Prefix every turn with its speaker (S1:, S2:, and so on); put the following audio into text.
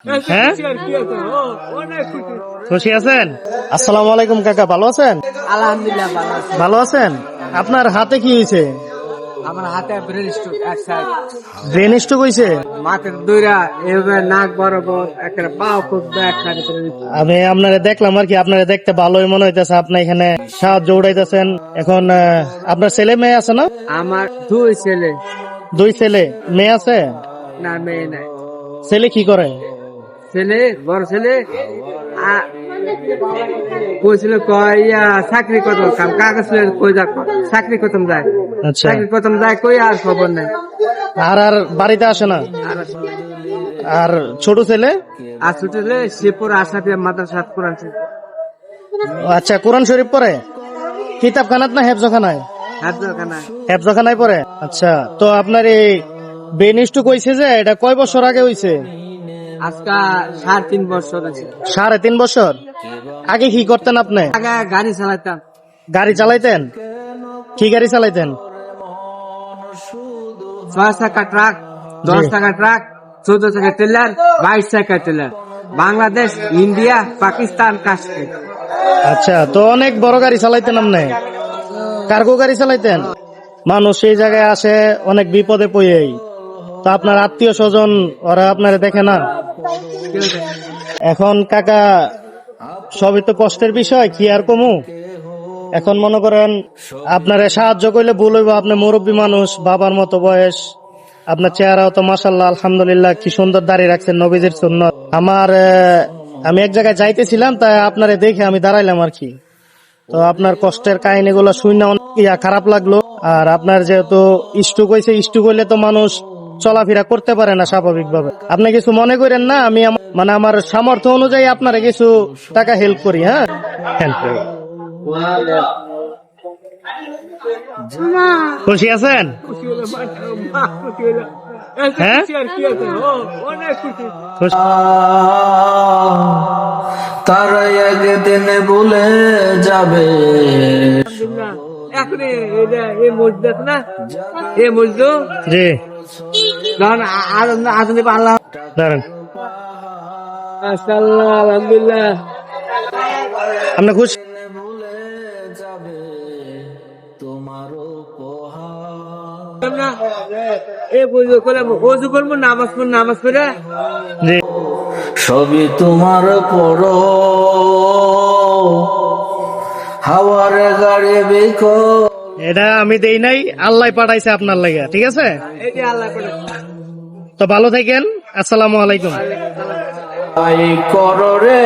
S1: হ্যাঁ, খুশি আছেন? আসসালামু আলাইকুম কাকা, ভালো আছেন?
S2: আলহামদুলিল্লাহ ভালো আছি।
S1: ভালো আছেন? আপনার হাতে কি হয়েছে?
S2: আমার হাতে ব্রেন স্ট্রোক এক সাইড,
S1: ব্রেন স্ট্রোক হয়েছে?
S2: মাথার দুইরা এভাবে নাক বরাবর একটা পাও খুব ব্যাক করে।
S1: আমি আপনারা দেখলাম আর কি, আপনারা দেখতে ভালোই মনে হইতেছে। আপনি এখানে সাহায্য উঠাইতেছেন। এখন আপনার ছেলে মেয়ে আছে না?
S2: আমার দুই ছেলে,
S1: দুই ছেলে, মেয়ে আছে?
S2: না মেয়ে নাই।
S1: ছেলে কি করে?
S2: ছেলে বড় ছেলে কইছিল কইয়া চাকরি কত কাম কাগজ কই যা চাকরি কতম যায়,
S1: আচ্ছা,
S2: চাকরি কতম যায় কই আর খবর নাই।
S1: আর আর বাড়িতে আসে না? আর ছোট ছেলে?
S2: আর ছোট ছেলে শিবপুর আশাফিয়া মাদ্রাসা কোরআন শরীফ।
S1: আচ্ছা, কোরআন শরীফ পড়ে? কিতাবখানাত না হেফজখানায়?
S2: হাফজাখানা।
S1: হেফজখানায় পড়ে। আচ্ছা, তো আপনার এই ব্রেন স্ট্রোক হয়েছে যে এটা কয় বছর আগে হয়েছে?
S2: আজকা 3.5 বছর আছে।
S1: 3.5 বছর আগে কি করতেন আপনি?
S2: আগে গাড়ি চালাতাম।
S1: গাড়ি চালাইতেন? কি গাড়ি চালাইতেন?
S2: 6 টাকা ট্রাক, 10 টাকা ট্রাক, 14 টাকা ট্রেলার, 22 টাকা ট্রেলার, বাংলাদেশ, ইন্ডিয়া, পাকিস্তান, কাশ্মীর।
S1: আচ্ছা, তো অনেক বড় গাড়ি চালাইতেন আপনি? কার্গো গাড়ি চালাইতেন? মানুষ এই জায়গায় আসে অনেক বিপদে পড়েই, তো আপনার আত্মীয় স্বজন ওরা আপনারা দেখে না? এখন কাকা সবই তো কষ্টের বিষয়, কি আর কমু। এখন মনে করেন আপনারা সাহায্য করলে ভুল হইব। আপনি মুরব্বী মানুষ, বাবার মতো বয়স, আপনার চেহারাও তো মাশাআল্লাহ আলহামদুলিল্লাহ, কি সুন্দর দাঁড়িয়ে রাখছেন নবীজির সুন্নাত। আমি এক জায়গায় যাইতেছিলাম, তাই আপনারে দেখে আমি দাঁড়াইলাম আর কি। তো আপনার কষ্টের কাহিনীগুলো শুনে অনেক খারাপ লাগলো। আর আপনার যেহেতু স্ট্রোক হয়েছে, স্ট্রোক হইলে তো মানুষ চলাফেরা করতে পারে না স্বাভাবিক ভাবে। আপনি কিছু মনে করেন না, আমি মানে আমার সামর্থ্য অনুযায়ী আপনারা কিছু টাকা হেল্প করি। হ্যাঁ, হেল্প করি। খুশি আছেন? হ্যাঁ, খুশি।
S3: তারা একদিন ভুলে যাবে।
S2: এখন এই মসজিদ না, এই মসজিদ
S1: জি,
S2: যখন আধুনিক আল্লাহ
S1: দাঁড়ান।
S2: মাশাআল্লাহ আলহামদুলিল্লাহ।
S1: আপনি খুশি?
S3: ভুলে যাবে তোমার উপহার।
S2: এই বুঝো করে ওযু করবো, নামাজ পড়বো, নামাজ পড়ে
S1: জি,
S3: সবই তোমার পর হাওয়ার গাড়ি বেকো।
S1: এটা আমি দেই নাই, আল্লাহ পাঠাইছে আপনার লাগা। ঠিক আছে,
S2: এই যে আল্লাহ করে।
S1: তো ভালো থাকেন। আসসালামু আলাইকুম।
S3: আই কররে